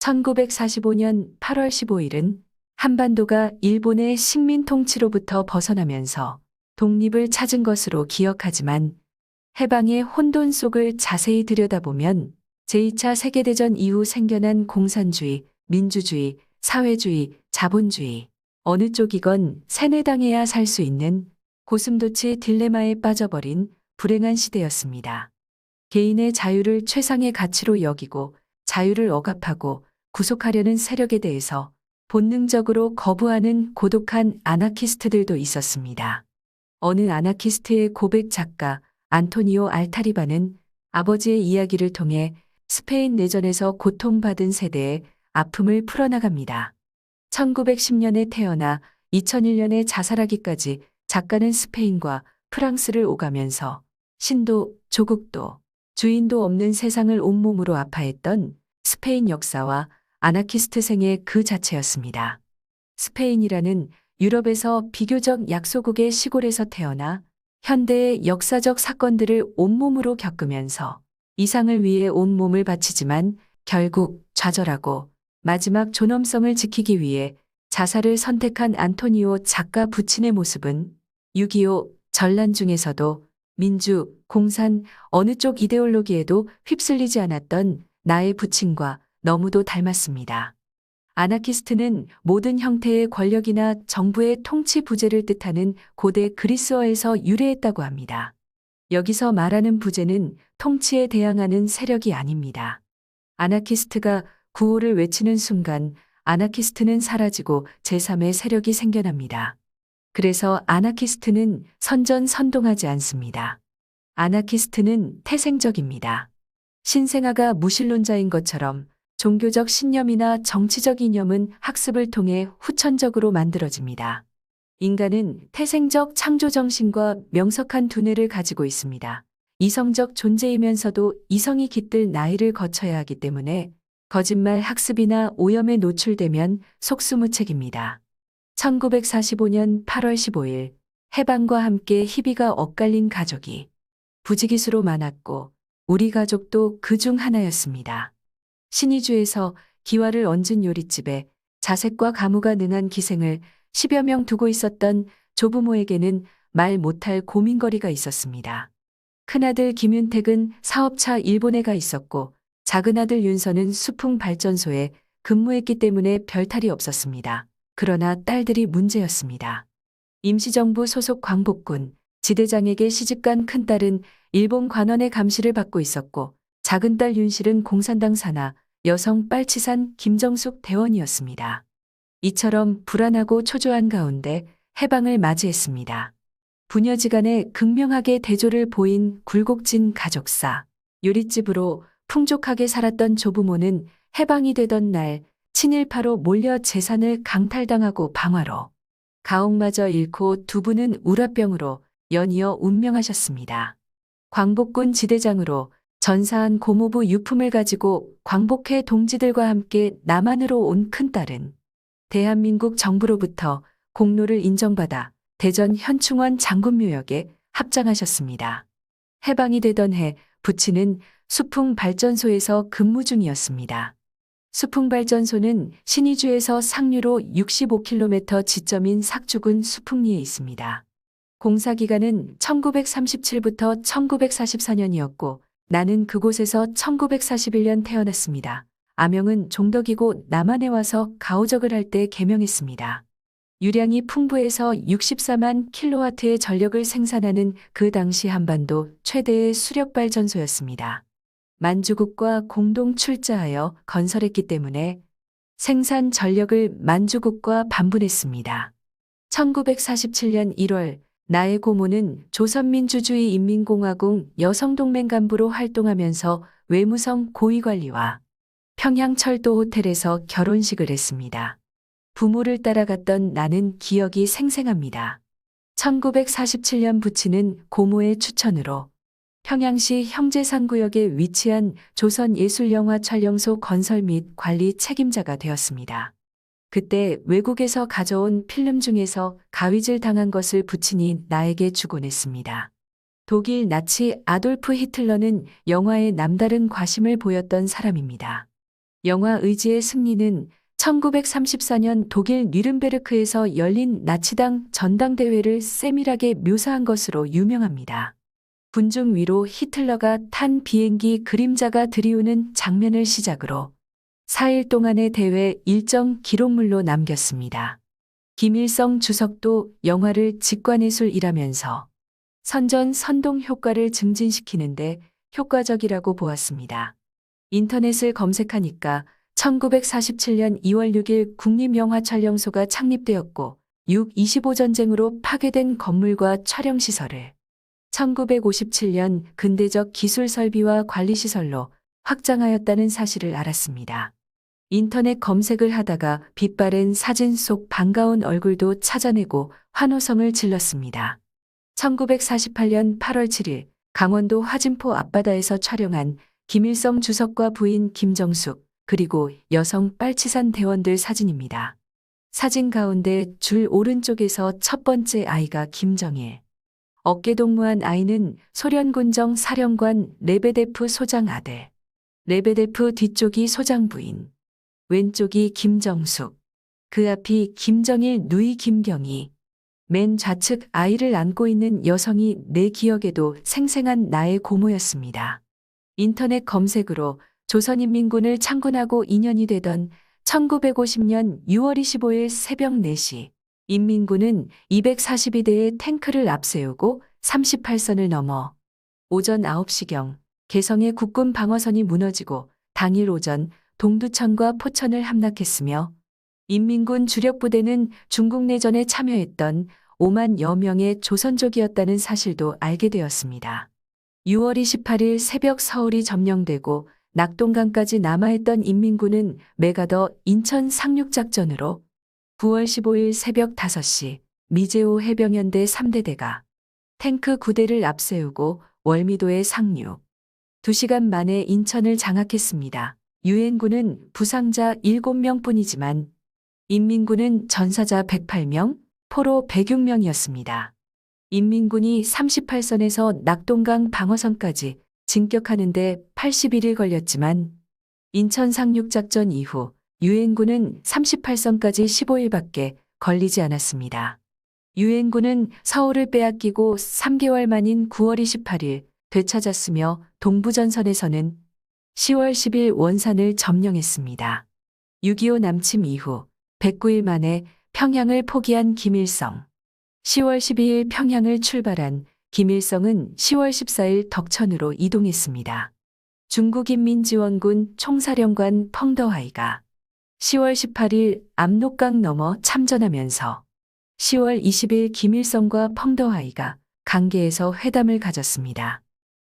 1945년 8월 15일은 한반도가 일본의 식민 통치로부터 벗어나면서 독립을 찾은 것으로 기억하지만 해방의 혼돈 속을 자세히 들여다보면 제2차 세계대전 이후 생겨난 공산주의, 민주주의, 사회주의, 자본주의, 어느 쪽이건 세뇌당해야 살 수 있는 고슴도치 딜레마에 빠져버린 불행한 시대였습니다. 개인의 자유를 최상의 가치로 여기고 자유를 억압하고 구속하려는 세력에 대해서 본능적으로 거부하는 고독한 아나키스트들도 있었습니다. 어느 아나키스트의 고백 작가 안토니오 알타리바는 아버지의 이야기를 통해 스페인 내전에서 고통받은 세대의 아픔을 풀어나갑니다. 1910년에 태어나 2001년에 자살하기까지 작가는 스페인과 프랑스를 오가면서 신도, 조국도, 주인도 없는 세상을 온몸으로 아파했던 스페인 역사와 아나키스트 생애 그 자체였습니다. 스페인이라는 유럽에서 비교적 약소국의 시골에서 태어나 현대의 역사적 사건들을 온몸으로 겪으면서 이상을 위해 온몸을 바치지만 결국 좌절하고 마지막 존엄성을 지키기 위해 자살을 선택한 안토니오 작가 부친의 모습은 6.25 전란 중에서도 민주, 공산, 어느 쪽 이데올로기에도 휩쓸리지 않았던 나의 부친과 너무도 닮았습니다. 아나키스트는 모든 형태의 권력이나 정부의 통치 부재를 뜻하는 고대 그리스어에서 유래했다고 합니다. 여기서 말하는 부재는 통치에 대항하는 세력이 아닙니다. 아나키스트가 구호를 외치는 순간 아나키스트는 사라지고 제3의 세력이 생겨납니다. 그래서 아나키스트는 선전선동하지 않습니다. 아나키스트는 태생적입니다. 신생아가 무신론자인 것처럼 종교적 신념이나 정치적 이념은 학습을 통해 후천적으로 만들어집니다. 인간은 태생적 창조정신과 명석한 두뇌를 가지고 있습니다. 이성적 존재이면서도 이성이 깃들 나이를 거쳐야 하기 때문에 거짓말 학습이나 오염에 노출되면 속수무책입니다. 1945년 8월 15일 해방과 함께 희비가 엇갈린 가족이 부지기수로 많았고 우리 가족도 그 중 하나였습니다. 신의주에서 기와를 얹은 요릿집에 자색과 가무가 능한 기생을 10여 명 두고 있었던 조부모에게는 말 못할 고민거리가 있었습니다. 큰아들 김윤택은 사업차 일본에 가 있었고 작은아들 윤서는 수풍발전소에 근무했기 때문에 별탈이 없었습니다. 그러나 딸들이 문제였습니다. 임시정부 소속 광복군 지대장에게 시집간 큰딸은 일본 관원의 감시를 받고 있었고 작은딸 윤실은 공산당 산하 여성 빨치산 김정숙 대원이었습니다. 이처럼 불안하고 초조한 가운데 해방을 맞이했습니다. 부녀지간에 극명하게 대조를 보인 굴곡진 가족사, 요릿집으로 풍족하게 살았던 조부모는 해방이 되던 날 친일파로 몰려 재산을 강탈당하고 방화로 가옥마저 잃고 두 분은 우라병으로 연이어 운명하셨습니다. 광복군 지대장으로 전사한 고모부 유품을 가지고 광복회 동지들과 함께 남한으로 온 큰딸은 대한민국 정부로부터 공로를 인정받아 대전 현충원 장군묘역에 합장하셨습니다. 해방이 되던 해 부친은 수풍발전소에서 근무 중이었습니다. 수풍발전소는 신의주에서 상류로 65km 지점인 삭주군 수풍리에 있습니다. 공사기간은 1937부터 1944년이었고 나는 그곳에서 1941년 태어났습니다. 아명은 종덕이고 남한에 와서 가오적을 할 때 개명했습니다. 유량이 풍부해서 64만 킬로와트의 전력을 생산하는 그 당시 한반도 최대의 수력발전소였습니다. 만주국과 공동 출자하여 건설했기 때문에 생산 전력을 만주국과 반분했습니다. 1947년 1월 나의 고모는 조선민주주의 인민공화국 여성동맹 간부로 활동하면서 외무성 고위관리와 평양철도 호텔에서 결혼식을 했습니다. 부모를 따라갔던 나는 기억이 생생합니다. 1947년 부친은 고모의 추천으로 평양시 형제산구역에 위치한 조선예술영화 촬영소 건설 및 관리 책임자가 되었습니다. 그때 외국에서 가져온 필름 중에서 가위질 당한 것을 부친이 나에게 주곤 했습니다. 독일 나치 아돌프 히틀러는 영화에 남다른 과심을 보였던 사람입니다. 영화 의지의 승리는 1934년 독일 뉘른베르크에서 열린 나치당 전당대회를 세밀하게 묘사한 것으로 유명합니다. 군중 위로 히틀러가 탄 비행기 그림자가 들이우는 장면을 시작으로 4일 동안의 대회 일정 기록물로 남겼습니다. 김일성 주석도 영화를 직관예술이라면서 선전 선동 효과를 증진시키는데 효과적이라고 보았습니다. 인터넷을 검색하니까 1947년 2월 6일 국립영화촬영소가 창립되었고 6.25 전쟁으로 파괴된 건물과 촬영시설을 1957년 근대적 기술 설비와 관리시설로 확장하였다는 사실을 알았습니다. 인터넷 검색을 하다가 빛바랜 사진 속 반가운 얼굴도 찾아내고 환호성을 질렀습니다. 1948년 8월 7일 강원도 화진포 앞바다에서 촬영한 김일성 주석과 부인 김정숙 그리고 여성 빨치산 대원들 사진입니다. 사진 가운데 줄 오른쪽에서 첫 번째 아이가 김정일. 어깨 동무한 아이는 소련군정 사령관 레베데프 소장 아들. 레베데프 뒤쪽이 소장 부인. 왼쪽이 김정숙. 그 앞이 김정일 누이 김경희. 맨 좌측 아이를 안고 있는 여성이 내 기억에도 생생한 나의 고모였습니다. 인터넷 검색으로 조선인민군을 창군하고 2년이 되던 1950년 6월 25일 새벽 4시 인민군은 242대의 탱크를 앞세우고 38선을 넘어 오전 9시경 개성의 국군 방어선이 무너지고 당일 오전 동두천과 포천을 함락했으며 인민군 주력 부대는 중국 내전에 참여했던 5만여 명의 조선족이었다는 사실도 알게 되었습니다. 6월 28일 새벽 서울이 점령되고 낙동강까지 남아있던 인민군은 메가더 인천 상륙작전으로 9월 15일 새벽 5시 미제오 해병연대 3대대가 탱크 9대를 앞세우고 월미도에 상륙. 2시간 만에 인천을 장악했습니다. 유엔군은 부상자 7명 뿐이지만 인민군은 전사자 108명, 포로 106명이었습니다. 인민군이 38선에서 낙동강 방어선까지 진격하는데 81일 걸렸지만 인천 상륙작전 이후 유엔군은 38선까지 15일밖에 걸리지 않았습니다. 유엔군은 서울을 빼앗기고 3개월 만인 9월 28일 되찾았으며 동부전선에서는 10월 10일 원산을 점령했습니다. 6.25 남침 이후 109일 만에 평양을 포기한 김일성. 10월 12일 평양을 출발한 김일성은 10월 14일 덕천으로 이동했습니다. 중국인민지원군 총사령관 펑더하이가 10월 18일 압록강 넘어 참전하면서 10월 20일 김일성과 펑더하이가 강계에서 회담을 가졌습니다.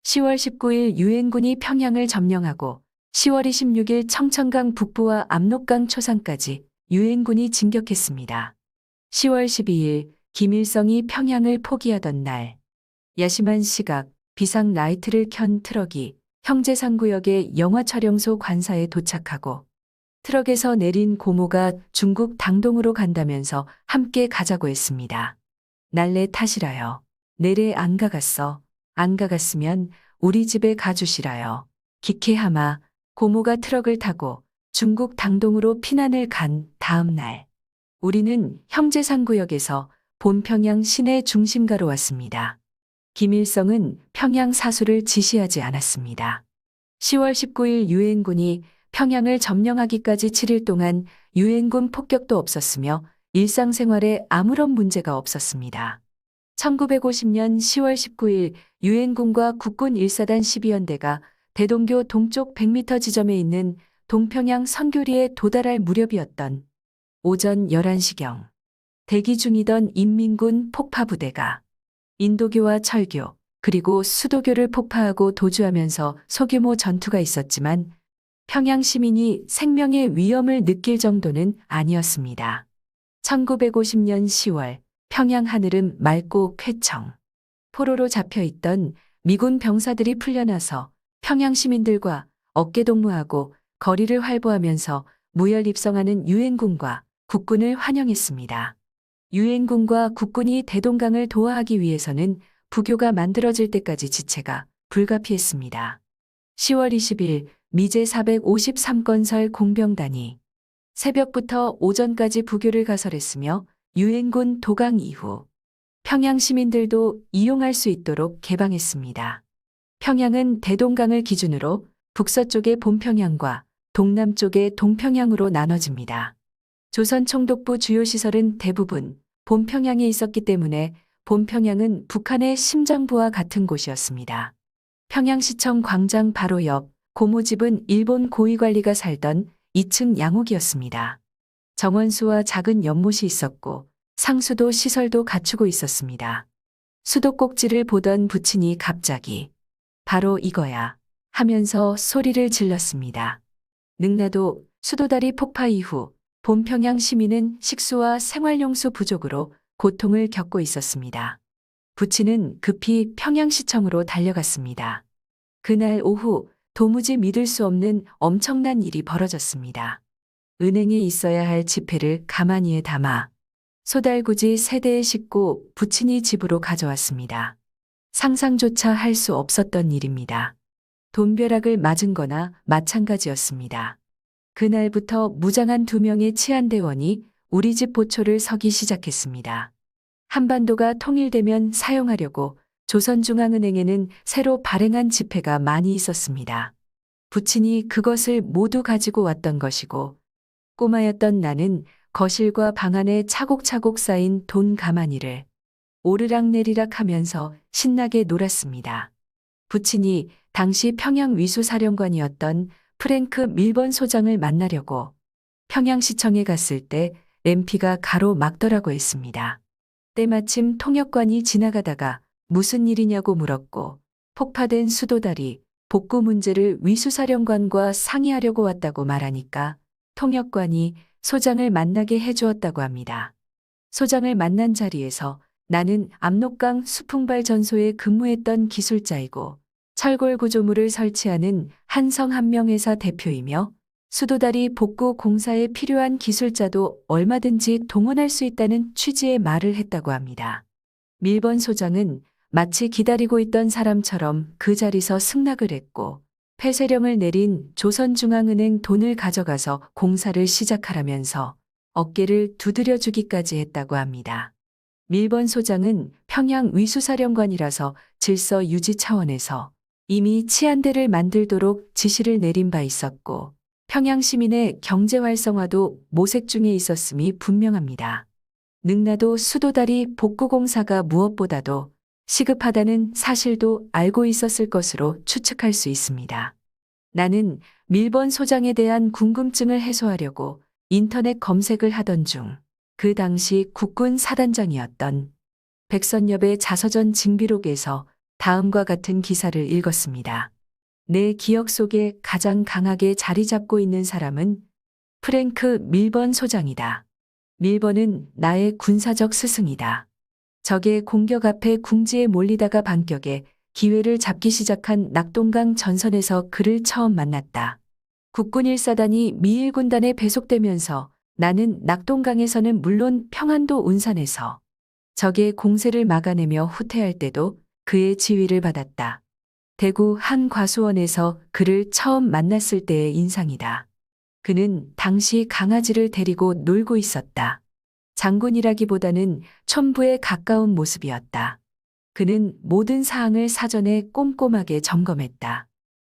10월 19일 유엔군이 평양을 점령하고 10월 26일 청천강 북부와 압록강 초상까지 유엔군이 진격했습니다. 10월 12일 김일성이 평양을 포기하던 날 야심한 시각 비상 라이트를 켠 트럭이 형제상구역의 영화촬영소 관사에 도착하고 트럭에서 내린 고모가 중국 당동으로 간다면서 함께 가자고 했습니다. 날래 탓이라요. 내래 안 가갔어. 안 가갔으면 우리 집에 가주시라요. 기케하마 고모가 트럭을 타고 중국 당동으로 피난을 간 다음 날 우리는 형제상구역에서 본평양 시내 중심가로 왔습니다. 김일성은 평양 사수를 지시하지 않았습니다. 10월 19일 유엔군이 평양을 점령하기까지 7일 동안 유엔군 폭격도 없었으며 일상생활에 아무런 문제가 없었습니다. 1950년 10월 19일 유엔군과 국군 1사단 12연대가 대동교 동쪽 100m 지점에 있는 동평양 선교리에 도달할 무렵이었던 오전 11시경 대기 중이던 인민군 폭파부대가 인도교와 철교 그리고 수도교를 폭파하고 도주하면서 소규모 전투가 있었지만 평양 시민이 생명의 위험을 느낄 정도는 아니었습니다. 1950년 10월 평양 하늘은 맑고 쾌청. 포로로 잡혀있던 미군 병사들이 풀려나서 평양 시민들과 어깨동무하고 거리를 활보하면서 무혈 입성하는 유엔군과 국군을 환영했습니다. 유엔군과 국군이 대동강을 도하하기 위해서는 부교가 만들어질 때까지 지체가 불가피했습니다. 10월 20일 미제 453건설 공병단이 새벽부터 오전까지 부교를 가설했으며 유엔군 도강 이후 평양 시민들도 이용할 수 있도록 개방했습니다. 평양은 대동강을 기준으로 북서쪽의 본평양과 동남쪽의 동평양으로 나눠집니다. 조선 총독부 주요 시설은 대부분 본평양에 있었기 때문에 본평양은 북한의 심장부와 같은 곳이었습니다. 평양시청 광장 바로 옆 고모집은 일본 고위관리가 살던 2층 양옥이었습니다. 정원수와 작은 연못이 있었고 상수도 시설도 갖추고 있었습니다. 수도꼭지를 보던 부친이 갑자기 바로 이거야 하면서 소리를 질렀습니다. 능라도 수도다리 폭파 이후 본평양 시민은 식수와 생활용수 부족으로 고통을 겪고 있었습니다. 부친은 급히 평양시청으로 달려갔습니다. 그날 오후 도무지 믿을 수 없는 엄청난 일이 벌어졌습니다. 은행에 있어야 할 지폐를 가마니에 담아 소달구지 3대에 싣고 부친이 집으로 가져왔습니다. 상상조차 할 수 없었던 일입니다. 돈벼락을 맞은 거나 마찬가지였습니다. 그날부터 무장한 2명의 치안대원이 우리 집 보초를 서기 시작했습니다. 한반도가 통일되면 사용하려고 조선중앙은행에는 새로 발행한 지폐가 많이 있었습니다. 부친이 그것을 모두 가지고 왔던 것이고 꼬마였던 나는 거실과 방 안에 차곡차곡 쌓인 돈 가마니를 오르락내리락 하면서 신나게 놀았습니다. 부친이 당시 평양 위수사령관이었던 프랭크 밀번 소장을 만나려고 평양시청에 갔을 때 램피가 가로막더라고 했습니다. 때마침 통역관이 지나가다가 무슨 일이냐고 물었고 폭파된 수도다리 복구 문제를 위수사령관과 상의하려고 왔다고 말하니까 통역관이 소장을 만나게 해주었다고 합니다. 소장을 만난 자리에서 나는 압록강 수풍발전소에 근무했던 기술자이고 철골 구조물을 설치하는 한성한명회사 대표이며 수도다리 복구 공사에 필요한 기술자도 얼마든지 동원할 수 있다는 취지의 말을 했다고 합니다. 밀번 소장은 마치 기다리고 있던 사람처럼 그 자리서 승낙을 했고 폐쇄령을 내린 조선중앙은행 돈을 가져가서 공사를 시작하라면서 어깨를 두드려 주기까지 했다고 합니다. 밀번 소장은 평양 위수사령관이라서 질서 유지 차원에서 이미 치안대를 만들도록 지시를 내린 바 있었고 평양 시민의 경제 활성화도 모색 중에 있었음이 분명합니다. 능라도 수도다리 복구 공사가 무엇보다도 시급하다는 사실도 알고 있었을 것으로 추측할 수 있습니다. 나는 밀번 소장에 대한 궁금증을 해소하려고 인터넷 검색을 하던 중 그 당시 국군 사단장이었던 백선엽의 자서전 징비록에서 다음과 같은 기사를 읽었습니다. 내 기억 속에 가장 강하게 자리 잡고 있는 사람은 프랭크 밀번 소장이다. 밀번은 나의 군사적 스승이다. 적의 공격 앞에 궁지에 몰리다가 반격에 기회를 잡기 시작한 낙동강 전선에서 그를 처음 만났다. 국군 1사단이 미일군단에 배속되면서 나는 낙동강에서는 물론 평안도 운산에서 적의 공세를 막아내며 후퇴할 때도 그의 지휘를 받았다. 대구 한 과수원에서 그를 처음 만났을 때의 인상이다. 그는 당시 강아지를 데리고 놀고 있었다. 장군이라기보다는 촌부에 가까운 모습이었다. 그는 모든 사항을 사전에 꼼꼼하게 점검했다.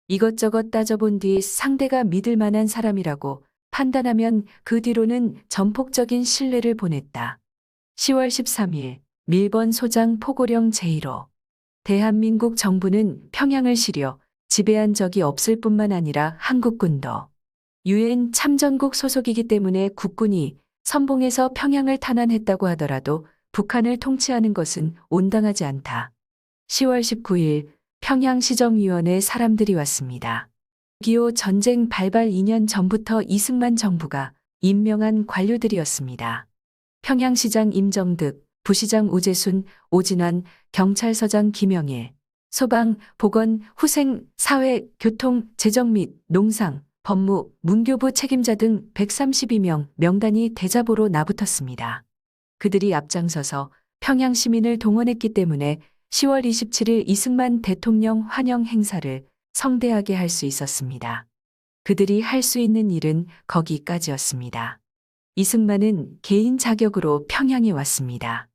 이것저것 따져본 뒤 상대가 믿을 만한 사람이라고 판단하면 그 뒤로는 전폭적인 신뢰를 보냈다. 10월 13일 밀번 소장 포고령 제1호. 대한민국 정부는 평양을 시려 지배한 적이 없을 뿐만 아니라 한국군도 유엔 참전국 소속이기 때문에 국군이 선봉에서 평양을 탄환했다고 하더라도 북한을 통치하는 것은 온당하지 않다. 10월 19일 평양시정위원회 사람들이 왔습니다. 6.25 전쟁 발발 2년 전부터 이승만 정부가 임명한 관료들이었습니다. 평양시장 임정득, 부시장 우재순, 오진환, 경찰서장 김영일, 소방, 보건, 후생, 사회, 교통, 재정 및 농상, 법무, 문교부 책임자 등 132명 명단이 대자보로 나붙었습니다. 그들이 앞장서서 평양 시민을 동원했기 때문에 10월 27일 이승만 대통령 환영 행사를 성대하게 할 수 있었습니다. 그들이 할 수 있는 일은 거기까지였습니다. 이승만은 개인 자격으로 평양에 왔습니다.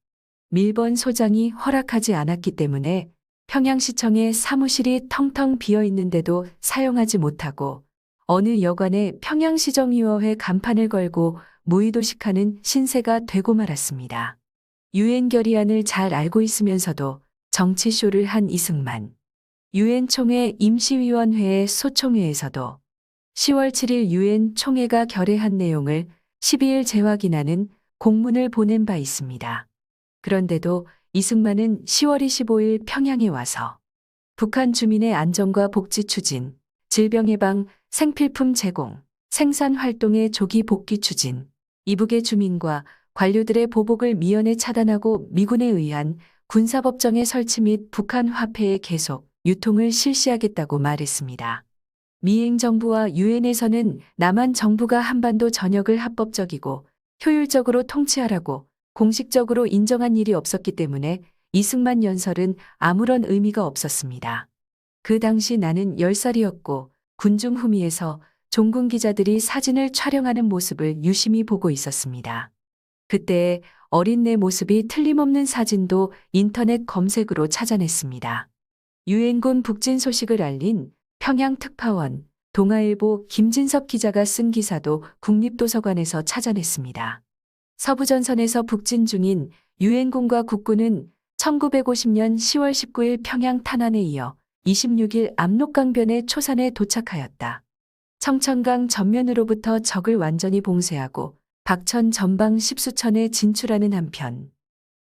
밀번 소장이 허락하지 않았기 때문에 평양시청의 사무실이 텅텅 비어 있는데도 사용하지 못하고 어느 여관에 평양시정위원회 간판을 걸고 무의도식하는 신세가 되고 말았습니다. 유엔 결의안을 잘 알고 있으면서도 정치쇼를 한 이승만. 유엔 총회 임시위원회의 소총회에서도 10월 7일 유엔 총회가 결의한 내용을 12일 재확인하는 공문을 보낸 바 있습니다. 그런데도 이승만은 10월 25일 평양에 와서 북한 주민의 안전과 복지 추진, 질병 예방, 생필품 제공, 생산 활동의 조기 복귀 추진, 이북의 주민과 관료들의 보복을 미연에 차단하고 미군에 의한 군사법정의 설치 및 북한 화폐의 계속, 유통을 실시하겠다고 말했습니다. 미행 정부와 유엔에서는 남한 정부가 한반도 전역을 합법적이고 효율적으로 통치하라고 공식적으로 인정한 일이 없었기 때문에 이승만 연설은 아무런 의미가 없었습니다. 그 당시 나는 10살이었고 군중 후미에서 종군 기자들이 사진을 촬영하는 모습을 유심히 보고 있었습니다. 그때 어린 내 모습이 틀림없는 사진도 인터넷 검색으로 찾아냈습니다. 유엔군 북진 소식을 알린 평양특파원, 동아일보 김진섭 기자가 쓴 기사도 국립도서관에서 찾아냈습니다. 서부전선에서 북진 중인 유엔군과 국군은 1950년 10월 19일 평양 탄환에 이어 26일 압록강변의 초산에 도착하였다. 청천강 전면으로부터 적을 완전히 봉쇄하고 박천 전방 십수천에 진출하는 한편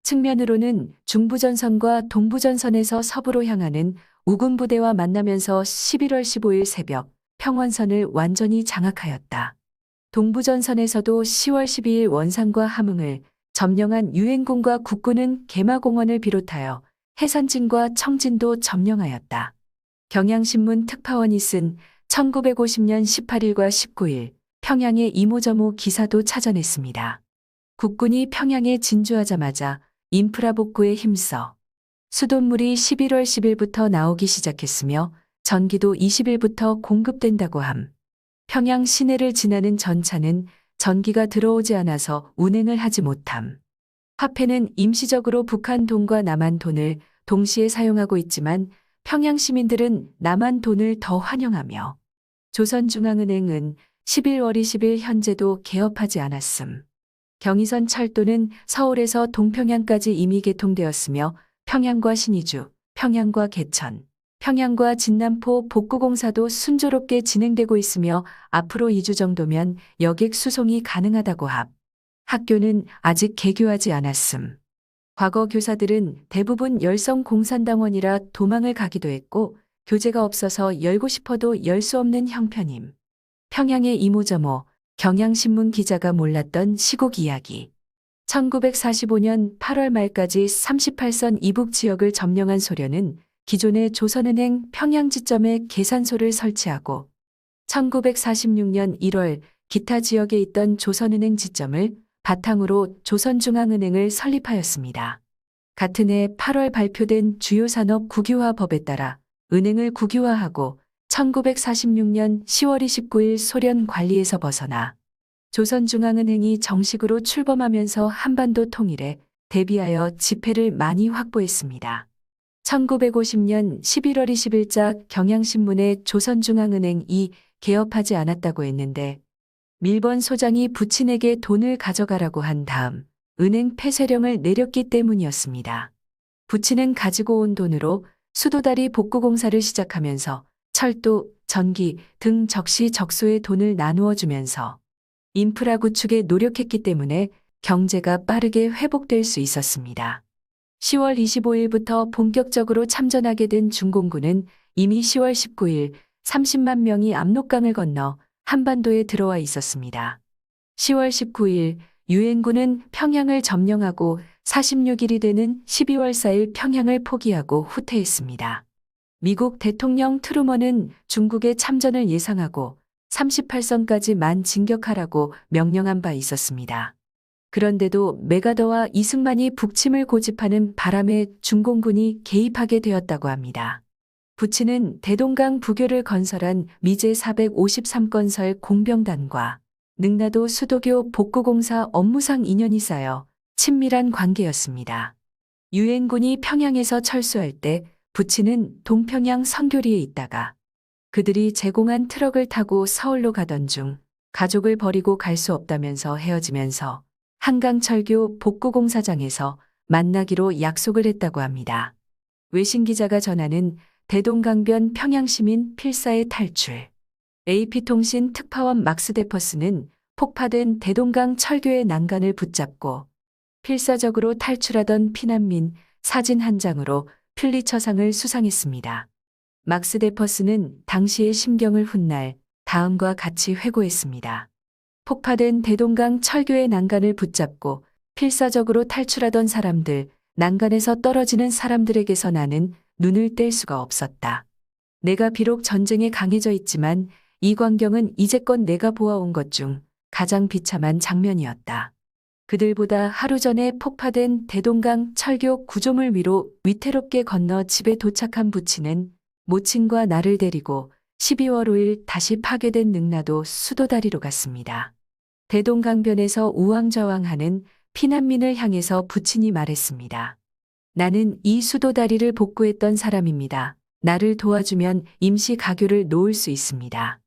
측면으로는 중부전선과 동부전선에서 서부로 향하는 우군부대와 만나면서 11월 15일 새벽 평원선을 완전히 장악하였다. 동부전선에서도 10월 12일 원산과 함흥을 점령한 유엔군과 국군은 개마공원을 비롯하여 해산진과 청진도 점령하였다. 경향신문 특파원이 쓴 1950년 18일과 19일 평양의 이모저모 기사도 찾아냈습니다. 국군이 평양에 진주하자마자 인프라 복구에 힘써 수돗물이 11월 10일부터 나오기 시작했으며 전기도 20일부터 공급된다고 함. 평양 시내를 지나는 전차는 전기가 들어오지 않아서 운행을 하지 못함. 화폐는 임시적으로 북한 돈과 남한 돈을 동시에 사용하고 있지만 평양 시민들은 남한 돈을 더 환영하며 조선중앙은행은 11월 20일 현재도 개업하지 않았음. 경의선 철도는 서울에서 동평양까지 이미 개통되었으며 평양과 신의주, 평양과 개천, 평양과 진남포 복구공사도 순조롭게 진행되고 있으며 앞으로 2주 정도면 여객 수송이 가능하다고 합. 학교는 아직 개교하지 않았음. 과거 교사들은 대부분 열성 공산당원이라 도망을 가기도 했고 교재가 없어서 열고 싶어도 열 수 없는 형편임. 평양의 이모저모, 경향신문 기자가 몰랐던 시국 이야기. 1945년 8월 말까지 38선 이북 지역을 점령한 소련은 기존의 조선은행 평양지점에 계산소를 설치하고 1946년 1월 기타 지역에 있던 조선은행 지점을 바탕으로 조선중앙은행을 설립하였습니다. 같은 해 8월 발표된 주요 산업 국유화법에 따라 은행을 국유화하고 1946년 10월 29일 소련 관리에서 벗어나 조선중앙은행이 정식으로 출범하면서 한반도 통일에 대비하여 지폐를 많이 확보했습니다. 1950년 11월 20일자 경향신문에 조선중앙은행이 개업하지 않았다고 했는데 밀번 소장이 부친에게 돈을 가져가라고 한 다음 은행 폐쇄령을 내렸기 때문이었습니다. 부친은 가지고 온 돈으로 수도다리 복구공사를 시작하면서 철도, 전기 등 적시적소의 돈을 나누어 주면서 인프라 구축에 노력했기 때문에 경제가 빠르게 회복될 수 있었습니다. 10월 25일부터 본격적으로 참전하게 된 중공군은 이미 10월 19일 30만 명이 압록강을 건너 한반도에 들어와 있었습니다. 10월 19일 유엔군은 평양을 점령하고 46일이 되는 12월 4일 평양을 포기하고 후퇴했습니다. 미국 대통령 트루먼은 중국의 참전을 예상하고 38선까지만 진격하라고 명령한 바 있었습니다. 그런데도 메가더와 이승만이 북침을 고집하는 바람에 중공군이 개입하게 되었다고 합니다. 부친은 대동강 부교를 건설한 미제 453건설 공병단과 능라도 수도교 복구공사 업무상 인연이 쌓여 친밀한 관계였습니다. 유엔군이 평양에서 철수할 때 부친은 동평양 선교리에 있다가 그들이 제공한 트럭을 타고 서울로 가던 중 가족을 버리고 갈 수 없다면서 헤어지면서 한강철교 복구공사장에서 만나기로 약속을 했다고 합니다. 외신 기자가 전하는 대동강변 평양시민 필사의 탈출. AP통신 특파원 막스 데퍼스는 폭파된 대동강 철교의 난간을 붙잡고 필사적으로 탈출하던 피난민 사진 한 장으로 퓰리처상을 수상했습니다. 막스 데퍼스는 당시의 심경을 훗날 다음과 같이 회고했습니다. 폭파된 대동강 철교의 난간을 붙잡고 필사적으로 탈출하던 사람들, 난간에서 떨어지는 사람들에게서 나는 눈을 뗄 수가 없었다. 내가 비록 전쟁에 강해져 있지만 이 광경은 이제껏 내가 보아온 것 중 가장 비참한 장면이었다. 그들보다 하루 전에 폭파된 대동강 철교 구조물 위로 위태롭게 건너 집에 도착한 부친은 모친과 나를 데리고 12월 5일 다시 파괴된 능라도 수도다리로 갔습니다. 대동강변에서 우왕좌왕하는 피난민을 향해서 부친이 말했습니다. 나는 이 수도다리를 복구했던 사람입니다. 나를 도와주면 임시 가교를 놓을 수 있습니다.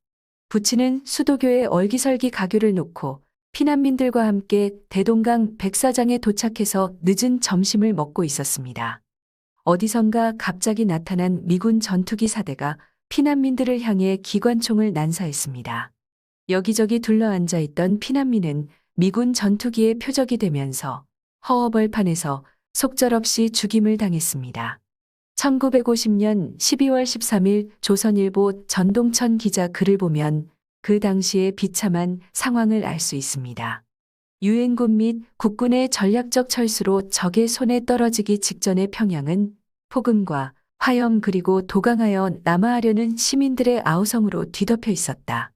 부친은 수도교에 얼기설기 가교를 놓고 피난민들과 함께 대동강 백사장에 도착해서 늦은 점심을 먹고 있었습니다. 어디선가 갑자기 나타난 미군 전투기 사대가 피난민들을 향해 기관총을 난사했습니다. 여기저기 둘러앉아 있던 피난민은 미군 전투기의 표적이 되면서 허허벌판에서 속절없이 죽임을 당했습니다. 1950년 12월 13일 조선일보 전동천 기자 글을 보면 그 당시의 비참한 상황을 알 수 있습니다. 유엔군 및 국군의 전략적 철수로 적의 손에 떨어지기 직전의 평양은 폭음과 화염 그리고 도강하여 남하하려는 시민들의 아우성으로 뒤덮여 있었다.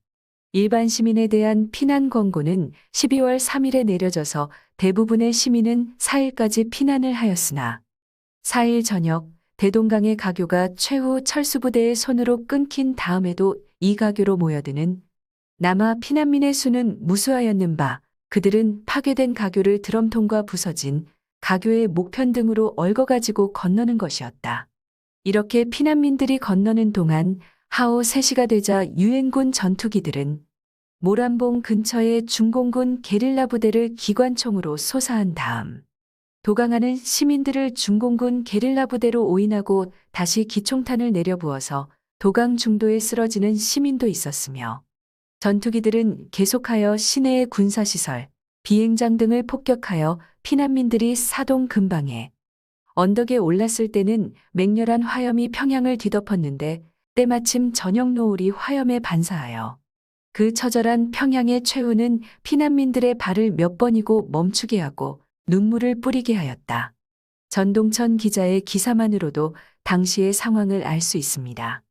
일반 시민에 대한 피난 권고는 12월 3일에 내려져서 대부분의 시민은 4일까지 피난을 하였으나 4일 저녁 대동강의 가교가 최후 철수부대의 손으로 끊긴 다음에도 이 가교로 모여드는 남하 피난민의 수는 무수하였는 바 그들은 파괴된 가교를 드럼통과 부서진 가교의 목편 등으로 얽어가지고 건너는 것이었다. 이렇게 피난민들이 건너는 동안 하오 3시가 되자 유엔군 전투기들은 모란봉 근처의 중공군 게릴라 부대를 기관총으로 쏘사한 다음 도강하는 시민들을 중공군 게릴라 부대로 오인하고 다시 기총탄을 내려부어서 도강 중도에 쓰러지는 시민도 있었으며 전투기들은 계속하여 시내의 군사시설, 비행장 등을 폭격하여 피난민들이 사동 근방에 언덕에 올랐을 때는 맹렬한 화염이 평양을 뒤덮었는데 때마침 저녁 노을이 화염에 반사하여 그 처절한 평양의 최후는 피난민들의 발을 몇 번이고 멈추게 하고 눈물을 뿌리게 하였다. 전동천 기자의 기사만으로도 당시의 상황을 알 수 있습니다.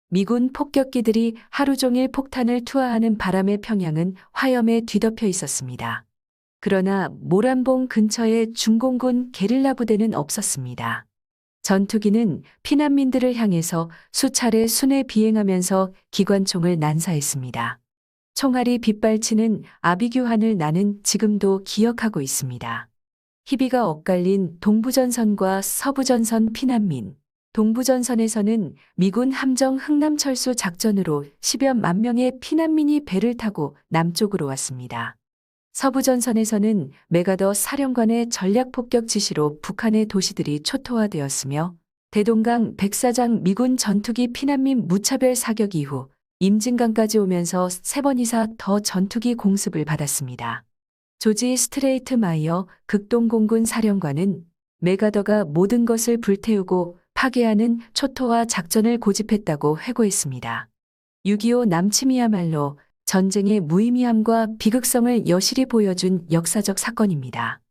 미군 폭격기들이 하루 종일 폭탄을 투하하는 바람에 평양은 화염에 뒤덮여 있었습니다. 그러나 모란봉 근처에 중공군 게릴라 부대는 없었습니다. 전투기는 피난민들을 향해서 수차례 순회 비행하면서 기관총을 난사했습니다. 총알이 빗발치는 아비규환을 나는 지금도 기억하고 있습니다. 희비가 엇갈린 동부전선과 서부전선 피난민. 동부전선에서는 미군 함정 흥남철수 작전으로 10여만 명의 피난민이 배를 타고 남쪽으로 왔습니다. 서부전선에서는 메가더 사령관의 전략폭격 지시로 북한의 도시들이 초토화되었으며 대동강 백사장 미군 전투기 피난민 무차별 사격 이후 임진강까지 오면서 3번 이상 더 전투기 공습을 받았습니다. 조지 스트레이트 마이어 극동공군 사령관은 메가더가 모든 것을 불태우고 파괴하는 초토화 작전을 고집했다고 회고했습니다. 6.25 남침이야말로 전쟁의 무의미함과 비극성을 여실히 보여준 역사적 사건입니다.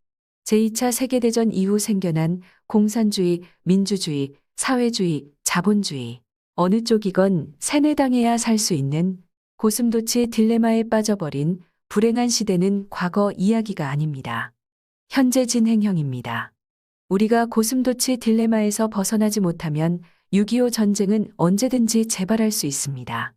제2차 세계대전 이후 생겨난 공산주의, 민주주의, 사회주의, 자본주의, 어느 쪽이건 세뇌당해야 살 수 있는 고슴도치 딜레마에 빠져버린 불행한 시대는 과거 이야기가 아닙니다. 현재 진행형입니다. 우리가 고슴도치 딜레마에서 벗어나지 못하면 6.25 전쟁은 언제든지 재발할 수 있습니다.